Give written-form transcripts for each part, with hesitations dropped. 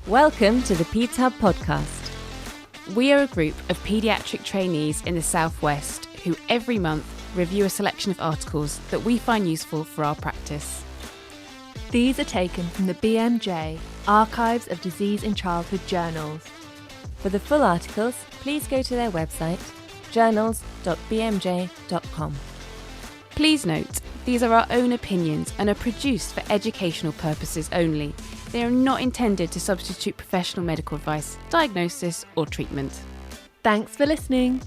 Welcome to the Peds Hub podcast. We are a group of paediatric trainees in the Southwest who every month review a selection of articles that we find useful for our practice. These are taken from the BMJ, Archives of Disease in Childhood Journals. For the full articles, please go to their website, journals.bmj.com. Please note, these are our own opinions and are produced for educational purposes only. They are not intended to substitute professional medical advice, diagnosis, or treatment. Thanks for listening.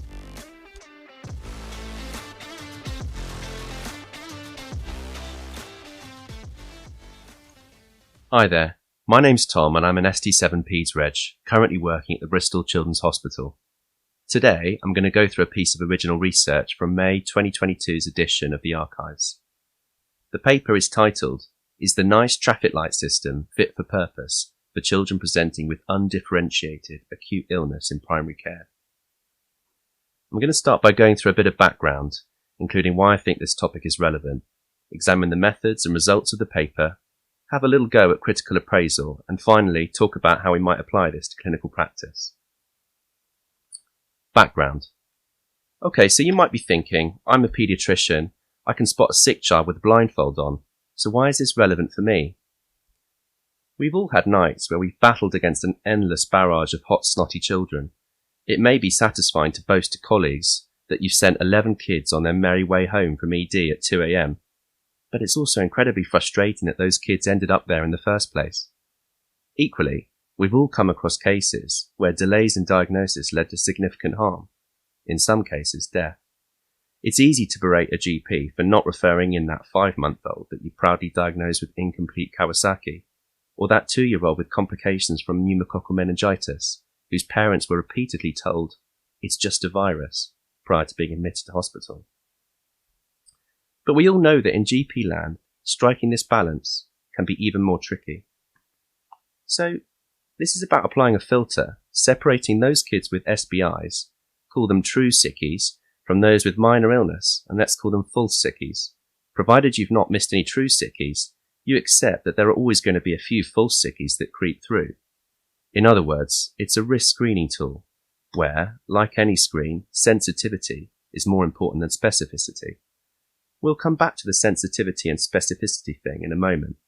Hi there, my name's Tom and I'm an ST7 Peds Reg, currently working at the Bristol Children's Hospital. Today I'm going to go through a piece of original research from May 2022's edition of the Archives. The paper is titled, "Is the NICE traffic light system fit for purpose for children presenting with undifferentiated acute illness in primary care?" I'm going to start by going through a bit of background, including why I think this topic is relevant, examine the methods and results of the paper, have a little go at critical appraisal, and finally talk about how we might apply this to clinical practice. Background. Okay, so you might be thinking, I'm a paediatrician, I can spot a sick child with a blindfold on, so why is this relevant for me? We've all had nights where we've battled against an endless barrage of hot, snotty children. It may be satisfying to boast to colleagues that you've sent 11 kids on their merry way home from ED at 2 a.m, but it's also incredibly frustrating that those kids ended up there in the first place. Equally, we've all come across cases where delays in diagnosis led to significant harm, in some cases death. It's easy to berate a GP for not referring in that 5-month-old that you proudly diagnosed with incomplete Kawasaki, or that 2-year-old with complications from pneumococcal meningitis, whose parents were repeatedly told, "It's just a virus," prior to being admitted to hospital. But we all know that in GP land, striking this balance can be even more tricky. So, this is about applying a filter, separating those kids with SBIs, call them true sickies, from those with minor illness, and let's call them false sickies. Provided you've not missed any true sickies, you accept that there are always going to be a few false sickies that creep through. In other words, it's a risk screening tool, where, like any screen, sensitivity is more important than specificity. We'll come back to the sensitivity and specificity thing in a moment.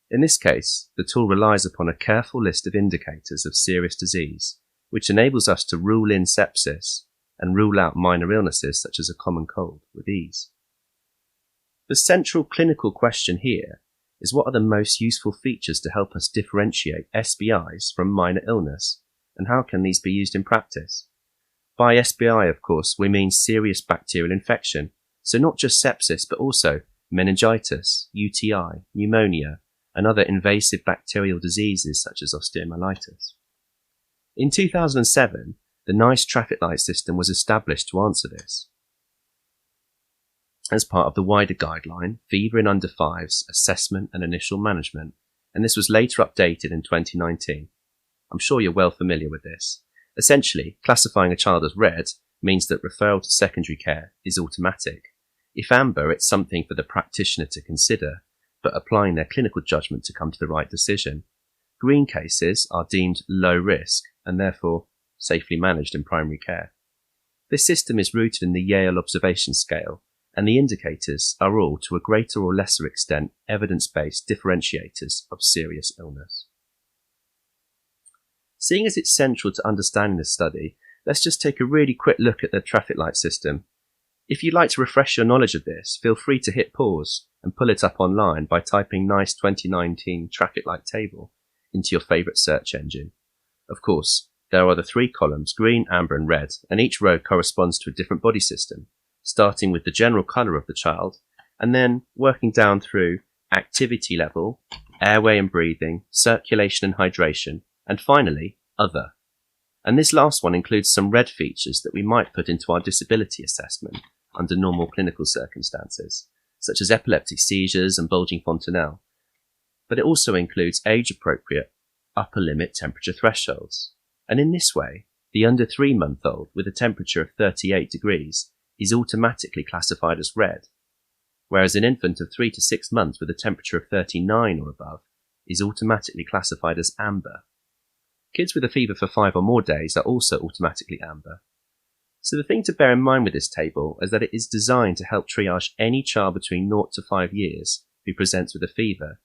In this case, the tool relies upon a careful list of indicators of serious disease, which enables us to rule in sepsis and rule out minor illnesses such as a common cold with ease. The central clinical question here is, what are the most useful features to help us differentiate SBIs from minor illness, and how can these be used in practice? By SBI, of course, we mean serious bacterial infection, so not just sepsis but also meningitis, UTI, pneumonia, and other invasive bacterial diseases such as osteomyelitis. In 2007, the NICE traffic light system was established to answer this. As part of the wider guideline, Fever in Under 5s, Assessment and Initial Management, and this was later updated in 2019. I'm sure you're well familiar with this. Essentially, classifying a child as red means that referral to secondary care is automatic. If amber, it's something for the practitioner to consider, but applying their clinical judgment to come to the right decision. Green cases are deemed low risk and therefore safely managed in primary care. This system is rooted in the Yale Observation Scale, and the indicators are all, to a greater or lesser extent, evidence-based differentiators of serious illness. Seeing as it's central to understanding this study, let's just take a really quick look at the traffic light system. If you'd like to refresh your knowledge of this, feel free to hit pause and pull it up online by typing NICE 2019 traffic light table into your favourite search engine. Of course, there are the 3 columns, green, amber and red, and each row corresponds to a different body system, starting with the general colour of the child, and then working down through activity level, airway and breathing, circulation and hydration, and finally, other. And this last one includes some red features that we might put into our disability assessment under normal clinical circumstances, such as epileptic seizures and bulging fontanelle. But it also includes age-appropriate upper limit temperature thresholds. And in this way, the under 3-month-old with a temperature of 38 degrees is automatically classified as red, whereas an infant of 3 to 6 months with a temperature of 39 or above is automatically classified as amber, kids with a fever for 5 or more days are also automatically amber. So the thing to bear in mind with this table is that it is designed to help triage any child between 0 to 5 years who presents with a fever.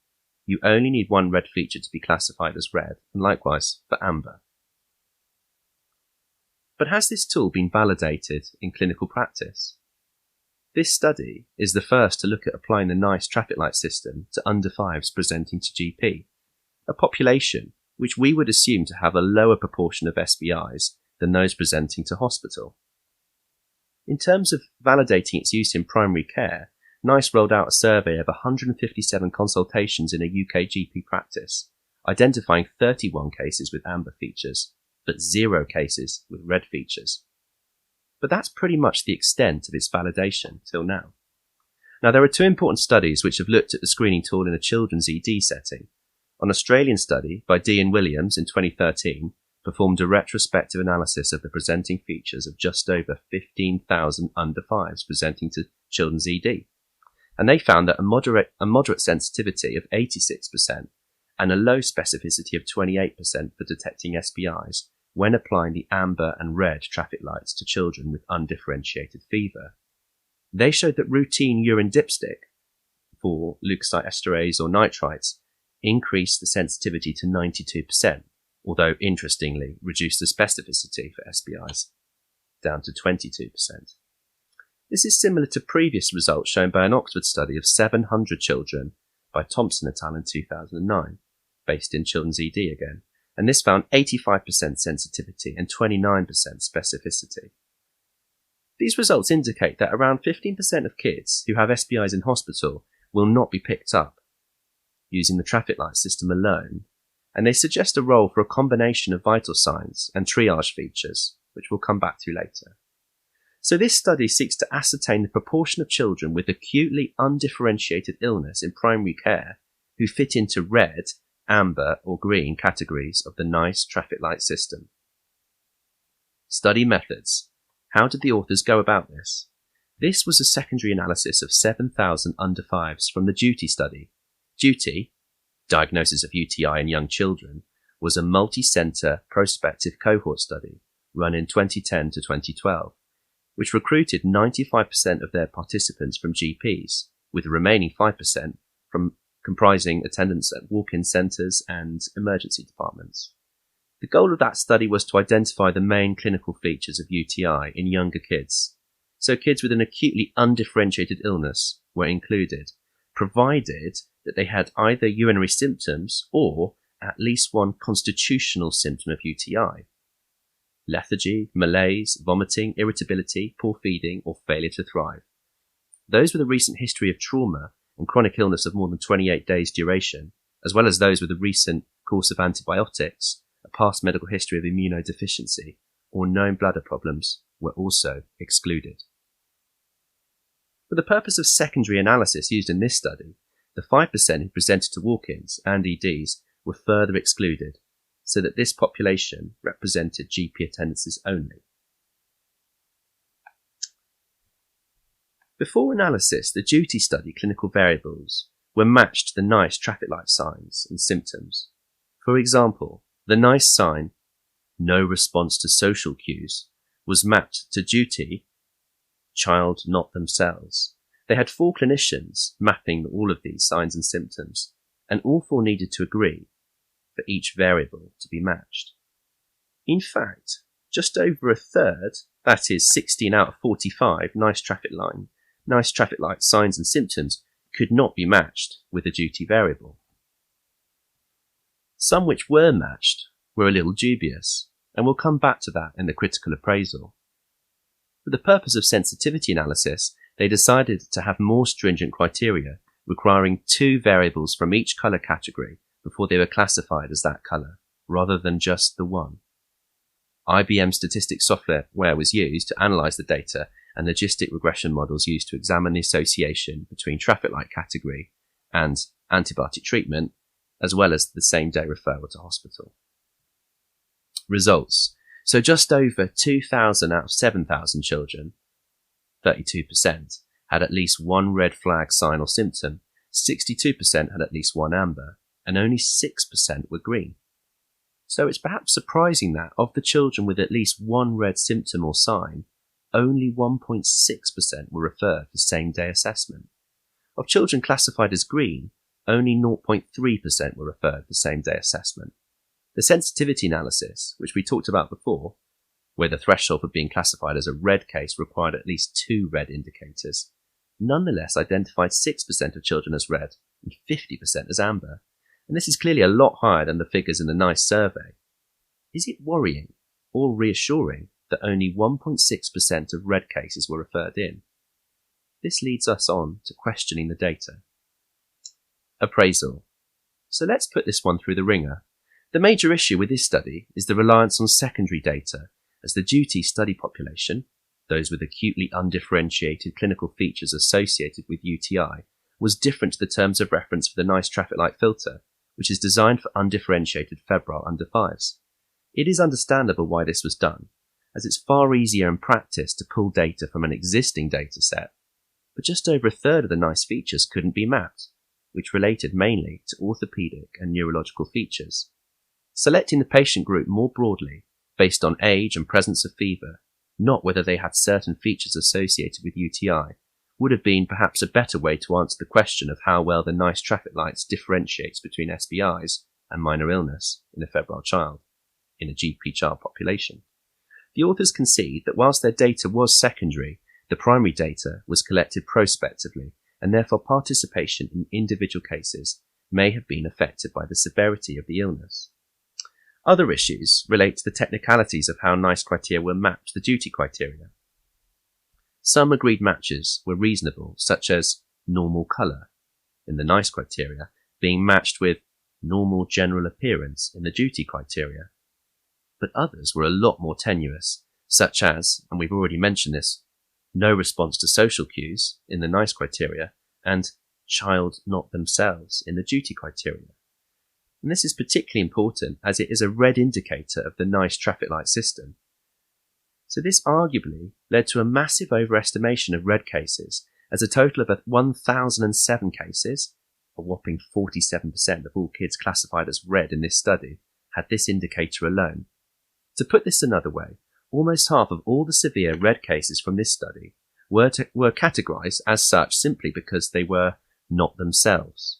You only need one red feature to be classified as red, and likewise for amber. But has this tool been validated in clinical practice? This study is the first to look at applying the NICE traffic light system to under 5s presenting to GP, a population which we would assume to have a lower proportion of SBIs than those presenting to hospital. In terms of validating its use in primary care, NICE rolled out a survey of 157 consultations in a UK GP practice, identifying 31 cases with amber features, but 0 cases with red features. But that's pretty much the extent of its validation till now. Now, there are 2 important studies which have looked at the screening tool in a children's ED setting. An Australian study by Dean Williams in 2013 performed a retrospective analysis of the presenting features of just over 15,000 under 5s presenting to children's ED. And they found that a moderate sensitivity of 86% and a low specificity of 28% for detecting SBIs when applying the amber and red traffic lights to children with undifferentiated fever. They showed that routine urine dipstick for leukocyte esterase or nitrites increased the sensitivity to 92%, although interestingly reduced the specificity for SBIs down to 22%. This is similar to previous results shown by an Oxford study of 700 children by Thompson et al. In 2009, based in children's ED again, and this found 85% sensitivity and 29% specificity. These results indicate that around 15% of kids who have SBIs in hospital will not be picked up using the traffic light system alone, and they suggest a role for a combination of vital signs and triage features, which we'll come back to later. So this study seeks to ascertain the proportion of children with acutely undifferentiated illness in primary care who fit into red, amber or green categories of the NICE traffic light system. Study methods. How did the authors go about this? This was a secondary analysis of 7,000 under 5s from the DUTY study. DUTY, Diagnosis of UTI in Young Children, was a multi-centre prospective cohort study run in 2010 to 2012, which recruited 95% of their participants from GPs, with the remaining 5% from comprising attendance at walk-in centres and emergency departments. The goal of that study was to identify the main clinical features of UTI in younger kids. So kids with an acutely undifferentiated illness were included, provided that they had either urinary symptoms or at least one constitutional symptom of UTI. Lethargy, malaise, vomiting, irritability, poor feeding, or failure to thrive. Those with a recent history of trauma and chronic illness of more than 28 days duration, as well as those with a recent course of antibiotics, a past medical history of immunodeficiency, or known bladder problems, were also excluded. For the purpose of secondary analysis used in this study, the 5% who presented to walk-ins and EDs were further excluded, so that this population represented GP attendances only. Before analysis, the DUTY study clinical variables were matched to the NICE traffic light signs and symptoms. For example, the NICE sign, no response to social cues, was mapped to DUTY, child not themselves. They had 4 clinicians mapping all of these signs and symptoms, and all 4 needed to agree for each variable to be matched. In fact, just over a third, that is 16 out of 45 NICE traffic light signs and symptoms could not be matched with a DUTY variable. Some which were matched were a little dubious, and we'll come back to that in the critical appraisal. For the purpose of sensitivity analysis, they decided to have more stringent criteria, requiring 2 variables from each colour category before they were classified as that colour, rather than just the one. IBM statistics software was used to analyse the data, and logistic regression models used to examine the association between traffic light category and antibiotic treatment, as well as the same-day referral to hospital. Results. So just over 2,000 out of 7,000 children, 32%, had at least one red flag sign or symptom, 62% had at least one amber, and only 6% were green. So it's perhaps surprising that, of the children with at least one red symptom or sign, only 1.6% were referred for same-day assessment. Of children classified as green, only 0.3% were referred for same-day assessment. The sensitivity analysis, which we talked about before, where the threshold for being classified as a red case required at least 2 red indicators, nonetheless identified 6% of children as red and 50% as amber. And this is clearly a lot higher than the figures in the NICE survey. Is it worrying or reassuring that only 1.6% of red cases were referred in? This leads us on to questioning the data. Appraisal. So let's put this one through the ringer. The major issue with this study is the reliance on secondary data, as the duty study population, those with acutely undifferentiated clinical features associated with UTI, was different to the terms of reference for the NICE traffic light filter, which is designed for undifferentiated febrile under 5s. It is understandable why this was done, as it's far easier in practice to pull data from an existing data set, but just over a third of the NICE features couldn't be mapped, which related mainly to orthopaedic and neurological features. Selecting the patient group more broadly, based on age and presence of fever, not whether they had certain features associated with UTI, would have been perhaps a better way to answer the question of how well the NICE traffic lights differentiates between SBIs and minor illness in a febrile child, in a GP child population. The authors concede that whilst their data was secondary, the primary data was collected prospectively, and therefore participation in individual cases may have been affected by the severity of the illness. Other issues relate to the technicalities of how NICE criteria were mapped to the duty criteria. Some agreed matches were reasonable, such as normal colour in the NICE criteria being matched with normal general appearance in the duty criteria. But others were a lot more tenuous, such as, and we've already mentioned this, no response to social cues in the NICE criteria and child not themselves in the duty criteria. And this is particularly important as it is a red indicator of the NICE traffic light system. So this arguably led to a massive overestimation of red cases, as a total of 1,007 cases, a whopping 47% of all kids classified as red in this study, had this indicator alone. To put this another way, almost half of all the severe red cases from this study were categorised as such simply because they were not themselves.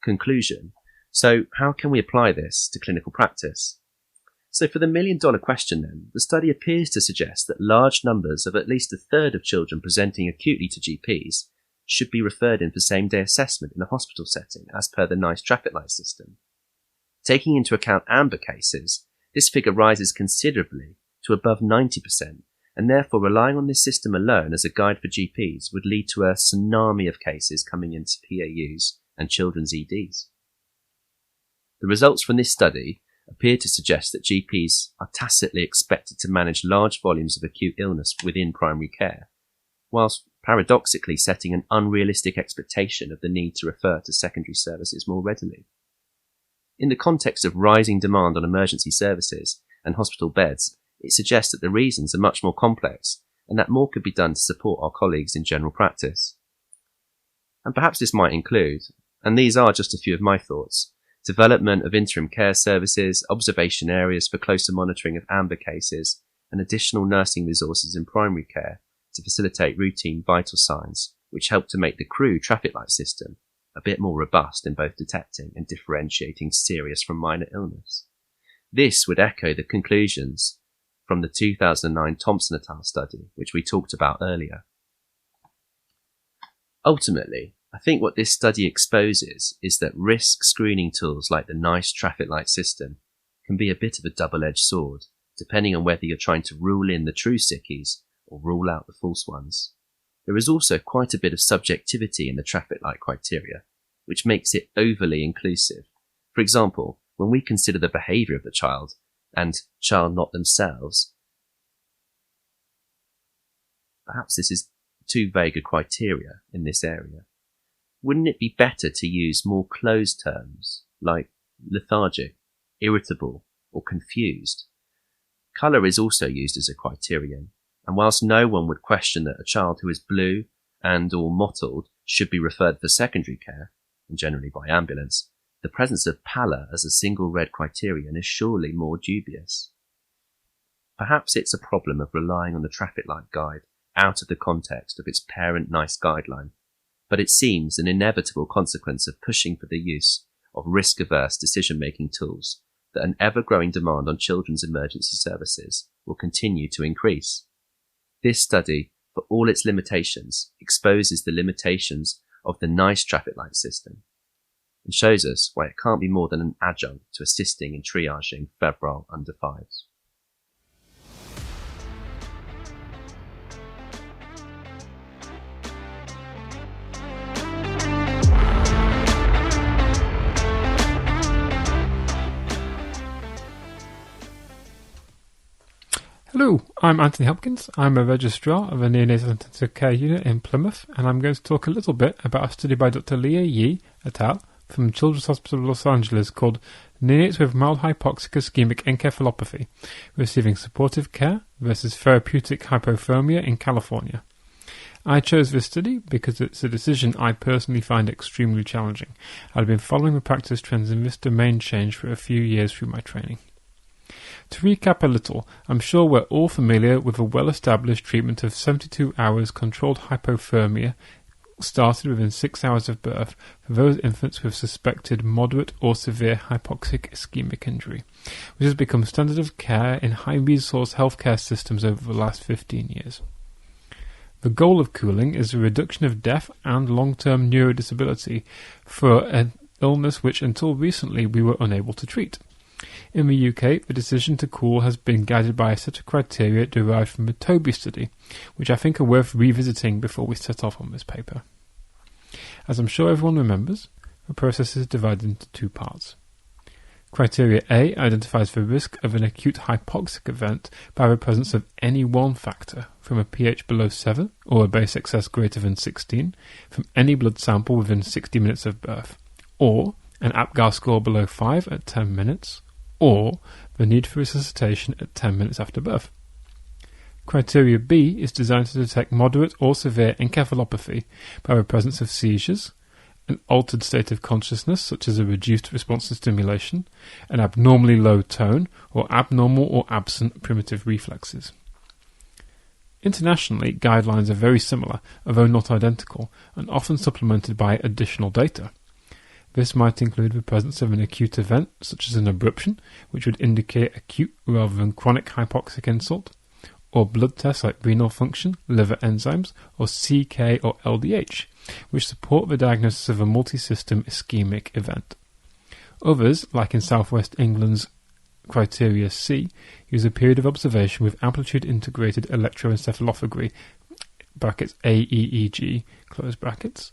Conclusion. So how can we apply this to clinical practice? So for the million-dollar question then, the study appears to suggest that large numbers of at least a third of children presenting acutely to GPs should be referred in for same-day assessment in a hospital setting as per the NICE traffic light system. Taking into account amber cases, this figure rises considerably to above 90%, and therefore relying on this system alone as a guide for GPs would lead to a tsunami of cases coming into PAUs and children's EDs. The results from this study appear to suggest that GPs are tacitly expected to manage large volumes of acute illness within primary care, whilst paradoxically setting an unrealistic expectation of the need to refer to secondary services more readily. In the context of rising demand on emergency services and hospital beds, it suggests that the reasons are much more complex and that more could be done to support our colleagues in general practice. And perhaps this might include, and these are just a few of my thoughts, development of interim care services, observation areas for closer monitoring of amber cases, and additional nursing resources in primary care to facilitate routine vital signs, which help to make the CREW traffic light system a bit more robust in both detecting and differentiating serious from minor illness. This would echo the conclusions from the 2009 Thompson et al. Study, which we talked about earlier. Ultimately, I think what this study exposes is that risk screening tools like the NICE traffic light system can be a bit of a double-edged sword, depending on whether you're trying to rule in the true sickies or rule out the false ones. There is also quite a bit of subjectivity in the traffic light criteria, which makes it overly inclusive. For example, when we consider the behaviour of the child and child not themselves, perhaps this is too vague a criteria in this area. Wouldn't it be better to use more closed terms like lethargic, irritable, or confused? Colour is also used as a criterion, and whilst no one would question that a child who is blue and or mottled should be referred for secondary care, and generally by ambulance, the presence of pallor as a single red criterion is surely more dubious. Perhaps it's a problem of relying on the traffic light guide out of the context of its parent NICE guideline, but it seems an inevitable consequence of pushing for the use of risk-averse decision-making tools that an ever-growing demand on children's emergency services will continue to increase. This study, for all its limitations, exposes the limitations of the NICE traffic light system and shows us why it can't be more than an adjunct to assisting in triaging febrile under 5s. Hello, I'm Anthony Hopkins. I'm a registrar of a neonatal intensive care unit in Plymouth, and I'm going to talk a little bit about a study by Dr. Leah Yee et al. From Children's Hospital of Los Angeles called Neonates with Mild Hypoxic-Ischaemic Encephalopathy Receiving Supportive Care versus Therapeutic Hypothermia in California. I chose this study because it's a decision I personally find extremely challenging. I've been following the practice trends in this domain change for a few years through my training. To recap a little, I'm sure we're all familiar with the well-established treatment of 72 hours controlled hypothermia started within 6 hours of birth for those infants with suspected moderate or severe hypoxic ischemic injury, which has become standard of care in high-resource healthcare systems over the last 15 years. The goal of cooling is the reduction of death and long-term neurodisability for an illness which until recently we were unable to treat. In the UK, the decision to cool has been guided by a set of criteria derived from the Toby study, which I think are worth revisiting before we set off on this paper. As I'm sure everyone remembers, the process is divided into two parts. Criteria A identifies the risk of an acute hypoxic event by the presence of any one factor from a pH below 7 or a base excess greater than 16 from any blood sample within 60 minutes of birth, or an APGAR score below 5 at 10 minutes, or the need for resuscitation at 10 minutes after birth. Criteria B is designed to detect moderate or severe encephalopathy by the presence of seizures, an altered state of consciousness such as a reduced response to stimulation, an abnormally low tone, or abnormal or absent primitive reflexes. Internationally, guidelines are very similar, although not identical, and often supplemented by additional data. This might include the presence of an acute event, such as an abruption, which would indicate acute rather than chronic hypoxic insult, or blood tests like renal function, liver enzymes, or CK or LDH, which support the diagnosis of a multi-system ischemic event. Others, like in Southwest England's Criteria C, use a period of observation with amplitude-integrated electroencephalography, brackets AEEG, close brackets,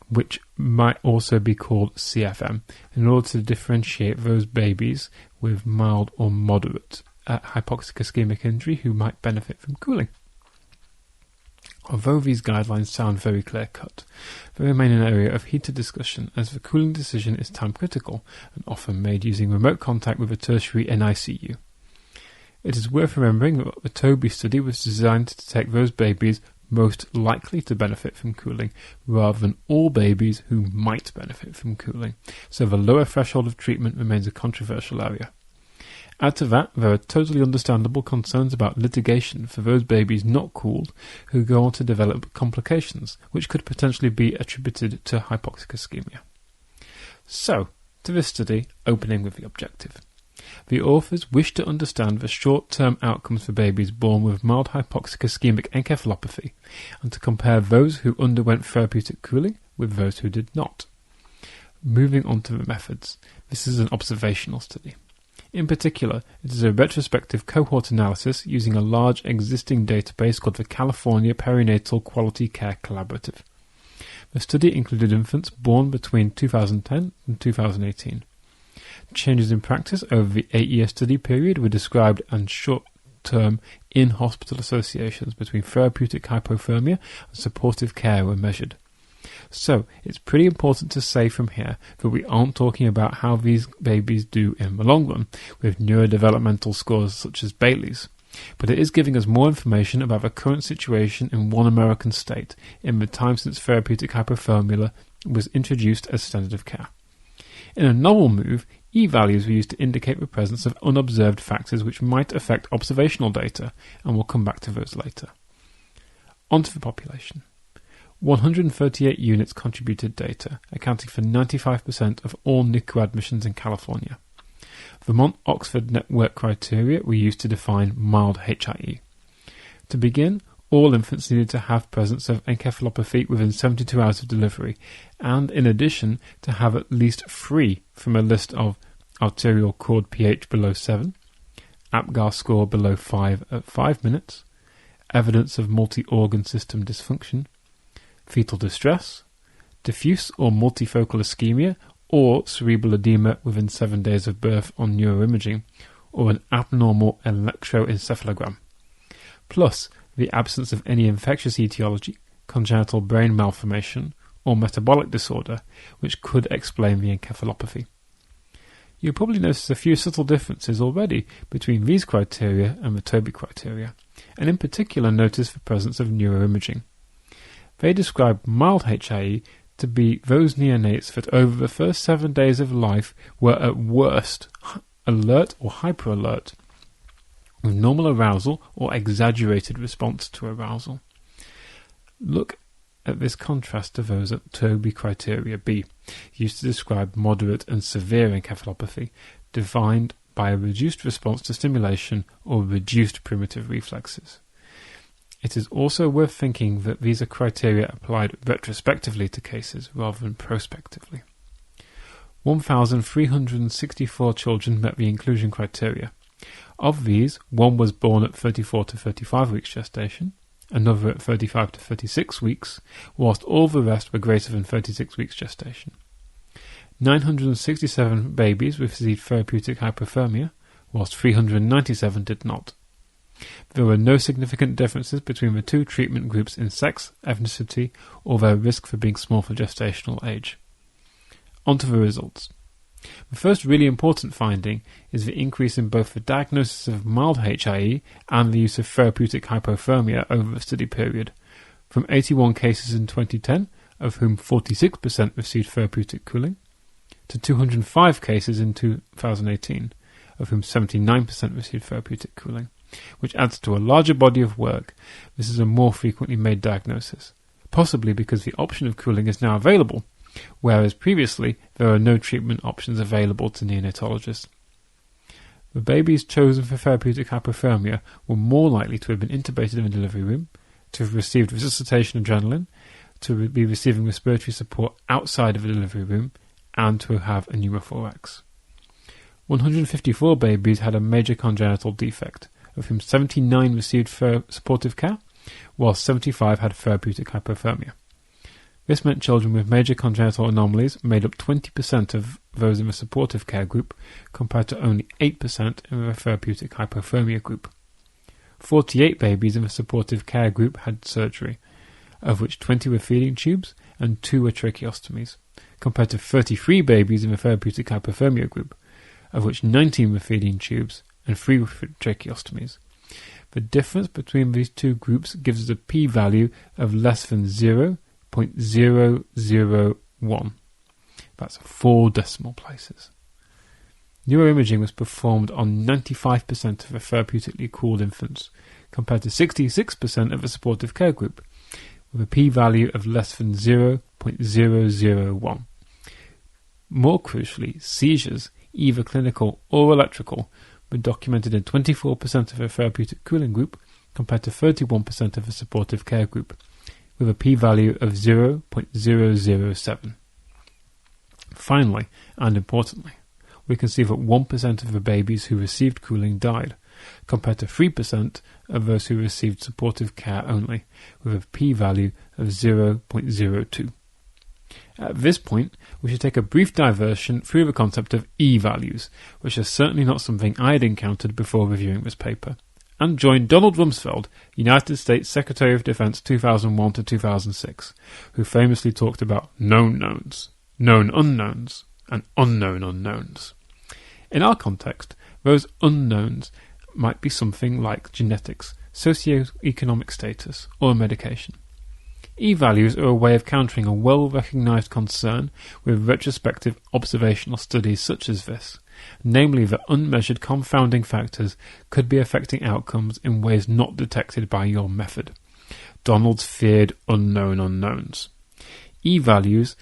which might also be called CFM, in order to differentiate those babies with mild or moderate hypoxic ischemic injury who might benefit from cooling. Although these guidelines sound very clear-cut, they remain an area of heated discussion as the cooling decision is time-critical and often made using remote contact with a tertiary NICU. It is worth remembering that the Toby study was designed to detect those babies most likely to benefit from cooling, rather than all babies who might benefit from cooling, so the lower threshold of treatment remains a controversial area. Add to that, there are totally understandable concerns about litigation for those babies not cooled who go on to develop complications, which could potentially be attributed to hypoxic ischemia. So, to this study, opening with the objective. The authors wish to understand the short-term outcomes for babies born with mild hypoxic ischemic encephalopathy and to compare those who underwent therapeutic cooling with those who did not. Moving on to the methods, this is an observational study. In particular, it is a retrospective cohort analysis using a large existing database called the California Perinatal Quality Care Collaborative. The study included infants born between 2010 and 2018. Changes in practice over the 8-year study period were described, and short-term in-hospital associations between therapeutic hypothermia and supportive care were measured. So, it's pretty important to say from here that we aren't talking about how these babies do in the long run, with neurodevelopmental scores such as Bayley's, but it is giving us more information about the current situation in one American state in the time since therapeutic hypothermia was introduced as standard of care. In a novel move, E-values were used to indicate the presence of unobserved factors which might affect observational data, and we'll come back to those later. On to the population. 138 units contributed data, accounting for 95% of all NICU admissions in California. Vermont-Oxford network criteria were used to define mild HIE. To begin, all infants needed to have presence of encephalopathy within 72 hours of delivery, and in addition to have at least 3 from a list of arterial cord pH below 7, APGAR score below 5 at 5 minutes, evidence of multi-organ system dysfunction, fetal distress, diffuse or multifocal ischemia or cerebral edema within 7 days of birth on neuroimaging, or an abnormal electroencephalogram, plus the absence of any infectious etiology, congenital brain malformation, or metabolic disorder, which could explain the encephalopathy. You'll probably notice a few subtle differences already between these criteria and the Toby criteria, and in particular notice the presence of neuroimaging. They describe mild HIE to be those neonates that over the first 7 days of life were at worst alert or hyperalert, with normal arousal or exaggerated response to arousal. Look at this contrast to those at Toby criteria B, used to describe moderate and severe encephalopathy, defined by a reduced response to stimulation or reduced primitive reflexes. It is also worth thinking that these are criteria applied retrospectively to cases rather than prospectively. 1,364 children met the inclusion criteria. Of these, 1 was born at 34 to 35 weeks gestation, another at 35 to 36 weeks, whilst all the rest were greater than 36 weeks gestation. 967 babies received therapeutic hypothermia, whilst 397 did not. There were no significant differences between the two treatment groups in sex, ethnicity, or their risk for being small for gestational age. On to the results. The first really important finding is the increase in both the diagnosis of mild HIE and the use of therapeutic hypothermia over the study period, from 81 cases in 2010, of whom 46% received therapeutic cooling, to 205 cases in 2018, of whom 79% received therapeutic cooling, which adds to a larger body of work. This is a more frequently made diagnosis, possibly because the option of cooling is now available, whereas previously there are no treatment options available to neonatologists. The babies chosen for therapeutic hypothermia were more likely to have been intubated in the delivery room, to have received resuscitation adrenaline, to be receiving respiratory support outside of the delivery room, and to have a pneumothorax. 154 babies had a major congenital defect, of whom 79 received supportive care, while 75 had therapeutic hypothermia. This meant children with major congenital anomalies made up 20% of those in the supportive care group, compared to only 8% in the therapeutic hypothermia group. 48 babies in the supportive care group had surgery, of which 20 were feeding tubes and 2 were tracheostomies, compared to 33 babies in the therapeutic hypothermia group, of which 19 were feeding tubes and 3 were tracheostomies. The difference between these two groups gives us a p-value of less than 0.001. That's 4 decimal places. Neuroimaging was performed on 95% of the therapeutically cooled infants, compared to 66% of the supportive care group, with a p-value of less than 0.001. More crucially, seizures, either clinical or electrical, were documented in 24% of the therapeutic cooling group, compared to 31% of the supportive care group, with a p-value of 0.007. Finally, and importantly, we can see that 1% of the babies who received cooling died, compared to 3% of those who received supportive care only, with a p-value of 0.02. At this point, we should take a brief diversion through the concept of E-values, which is certainly not something I had encountered before reviewing this paper, and join Donald Rumsfeld, United States Secretary of Defense 2001 to 2006, who famously talked about known knowns, known unknowns, and unknown unknowns. In our context, those unknowns might be something like genetics, socioeconomic status, or medication. E-values are a way of countering a well-recognised concern with retrospective observational studies such as this, namely that unmeasured confounding factors could be affecting outcomes in ways not detected by your method. Donald's feared unknown unknowns. E-values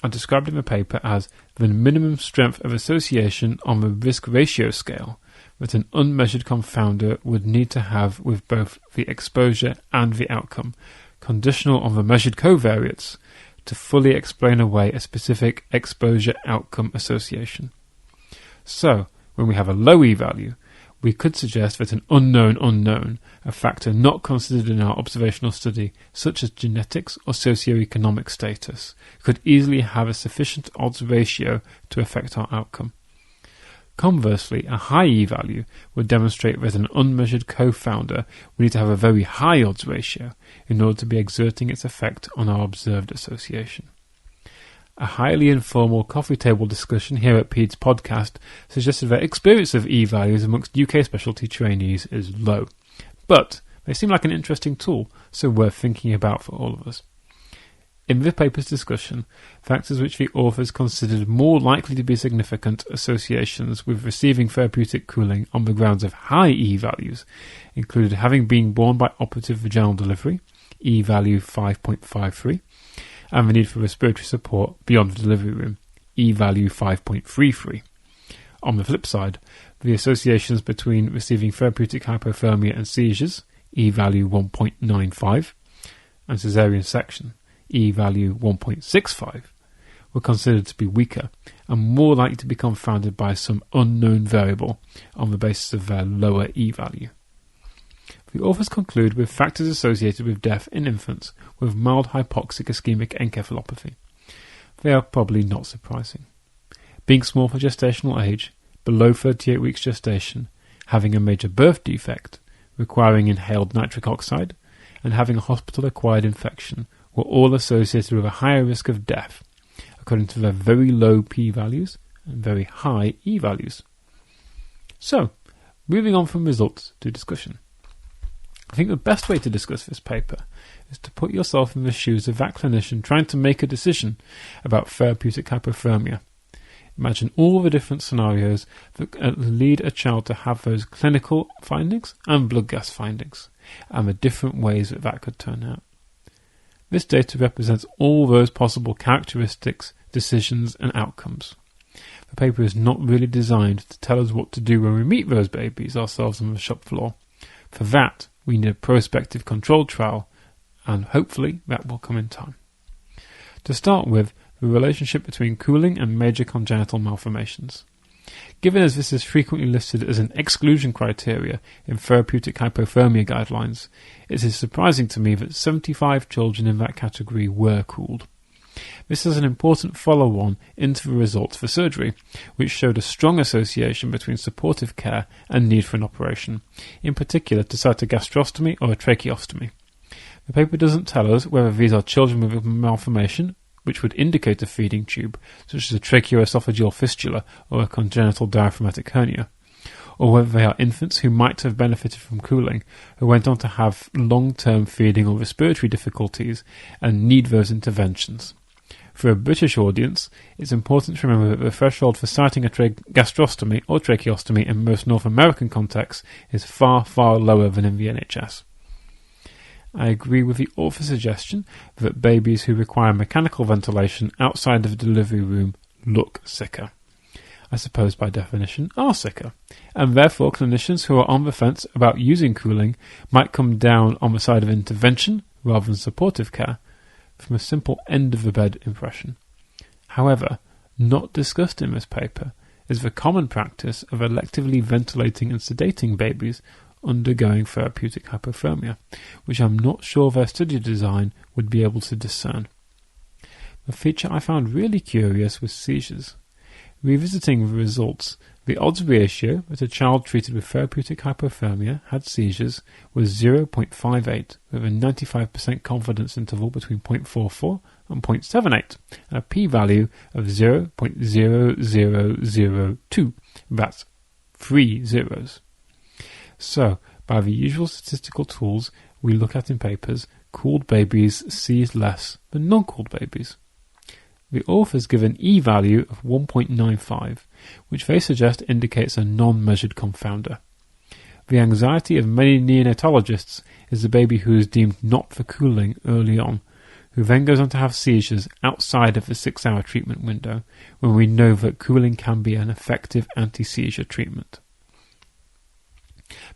are described in the paper as the minimum strength of association on the risk ratio scale that an unmeasured confounder would need to have with both the exposure and the outcome, conditional on the measured covariates, to fully explain away a specific exposure-outcome association. So, when we have a low E-value, we could suggest that an unknown unknown, a factor not considered in our observational study, such as genetics or socioeconomic status, could easily have a sufficient odds ratio to affect our outcome. Conversely, a high E-value would demonstrate that an unmeasured co-founder would need to have a very high odds ratio in order to be exerting its effect on our observed association. A highly informal coffee table discussion here at PED's podcast suggested that experience of E-values amongst UK specialty trainees is low, but they seem like an interesting tool, so worth thinking about for all of us. In the paper's discussion, factors which the authors considered more likely to be significant associations with receiving therapeutic cooling on the grounds of high E-values included having been born by operative vaginal delivery, E-value 5.53, and the need for respiratory support beyond the delivery room, E-value 5.33. On the flip side, the associations between receiving therapeutic hypothermia and seizures, E-value 1.95, and caesarean section, E-value 1.65, were considered to be weaker and more likely to be confounded by some unknown variable on the basis of their lower E-value. The authors conclude with factors associated with death in infants with mild hypoxic-ischaemic encephalopathy. They are probably not surprising. Being small for gestational age, below 38 weeks gestation, having a major birth defect, requiring inhaled nitric oxide, and having a hospital-acquired infection were all associated with a higher risk of death, according to their very low p-values and very high e-values. So, moving on from results to discussion. I think the best way to discuss this paper is to put yourself in the shoes of that clinician trying to make a decision about therapeutic hypothermia. Imagine all the different scenarios that lead a child to have those clinical findings and blood gas findings, and the different ways that could turn out. This data represents all those possible characteristics, decisions, and outcomes. The paper is not really designed to tell us what to do when we meet those babies ourselves on the shop floor. For that, we need a prospective controlled trial, and hopefully that will come in time. To start with, the relationship between cooling and major congenital malformations. Given as this is frequently listed as an exclusion criteria in therapeutic hypothermia guidelines, it is surprising to me that 75 children in that category were cooled. This is an important follow-on into the results for surgery, which showed a strong association between supportive care and need for an operation, in particular to cite a gastrostomy or a tracheostomy. The paper doesn't tell us whether these are children with a malformation, which would indicate a feeding tube, such as a tracheoesophageal fistula or a congenital diaphragmatic hernia, or whether they are infants who might have benefited from cooling, who went on to have long-term feeding or respiratory difficulties and need those interventions. For a British audience, it's important to remember that the threshold for citing a gastrostomy or tracheostomy in most North American contexts is far, far lower than in the NHS. I agree with the author's suggestion that babies who require mechanical ventilation outside of the delivery room look sicker. I suppose by definition are sicker, and therefore clinicians who are on the fence about using cooling might come down on the side of intervention rather than supportive care from a simple end-of-the-bed impression. However, not discussed in this paper is the common practice of electively ventilating and sedating babies undergoing therapeutic hypothermia, which I'm not sure their study design would be able to discern. The feature I found really curious was seizures. Revisiting the results, the odds ratio that a child treated with therapeutic hypothermia had seizures was 0.58, with a 95% confidence interval between 0.44 and 0.78, and a p-value of 0.0002. That's 3 zeros. So, by the usual statistical tools we look at in papers, cooled babies seize less than non-cooled babies. The authors give an E-value of 1.95, which they suggest indicates a non-measured confounder. The anxiety of many neonatologists is the baby who is deemed not for cooling early on, who then goes on to have seizures outside of the 6-hour treatment window, when we know that cooling can be an effective anti-seizure treatment.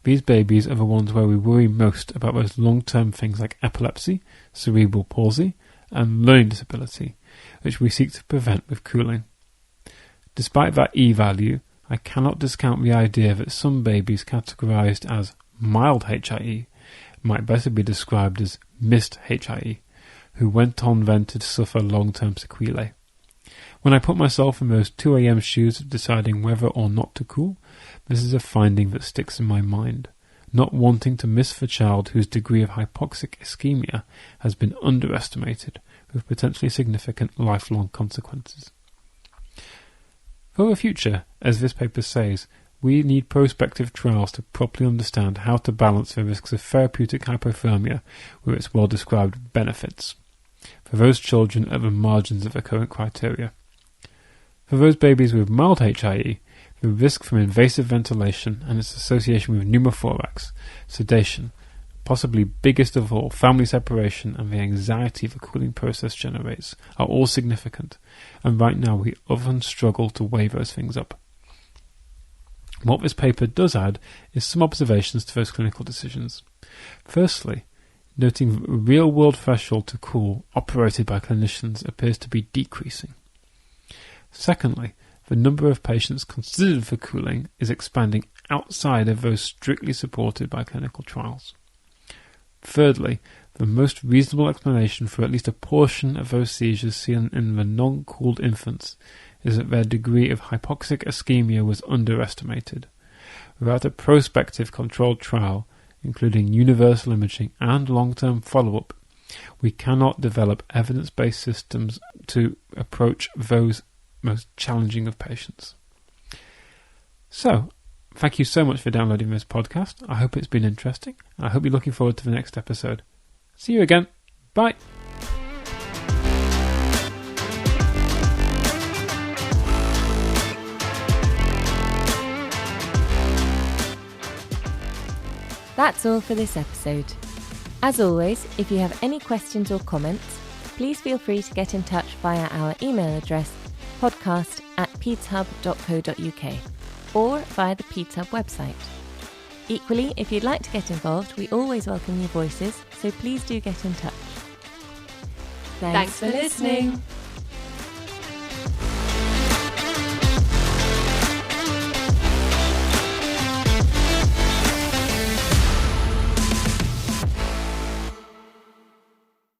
These babies are the ones where we worry most about those long-term things like epilepsy, cerebral palsy, and learning disability, which we seek to prevent with cooling. Despite that E-value, I cannot discount the idea that some babies categorized as mild HIE might better be described as missed HIE, who went on then to suffer long-term sequelae. When I put myself in those 2 a.m. shoes of deciding whether or not to cool, this is a finding that sticks in my mind, not wanting to miss the child whose degree of hypoxic-ischemia has been underestimated, with potentially significant lifelong consequences. For the future, as this paper says, we need prospective trials to properly understand how to balance the risks of therapeutic hypothermia with its well-described benefits, for those children at the margins of the current criteria. For those babies with mild HIE, the risk from invasive ventilation and its association with pneumothorax, sedation, possibly biggest of all, family separation and the anxiety the cooling process generates are all significant, and right now we often struggle to weigh those things up. What this paper does add is some observations to those clinical decisions. Firstly, noting the real-world threshold to cool operated by clinicians appears to be decreasing. Secondly, the number of patients considered for cooling is expanding outside of those strictly supported by clinical trials. Thirdly, the most reasonable explanation for at least a portion of those seizures seen in the non-cooled infants is that their degree of hypoxic ischemia was underestimated. Without a prospective controlled trial, including universal imaging and long-term follow-up, we cannot develop evidence-based systems to approach those most challenging of patients. So, thank you so much for downloading this podcast. I hope it's been interesting. I hope you're looking forward to the next episode. See you again. Bye. That's all for this episode. As always, if you have any questions or comments, please feel free to get in touch via our email address podcast@pedshub.co.uk or via the PedsHub website. Equally, if you'd like to get involved, we always welcome your voices, so please do get in touch. Thanks for listening.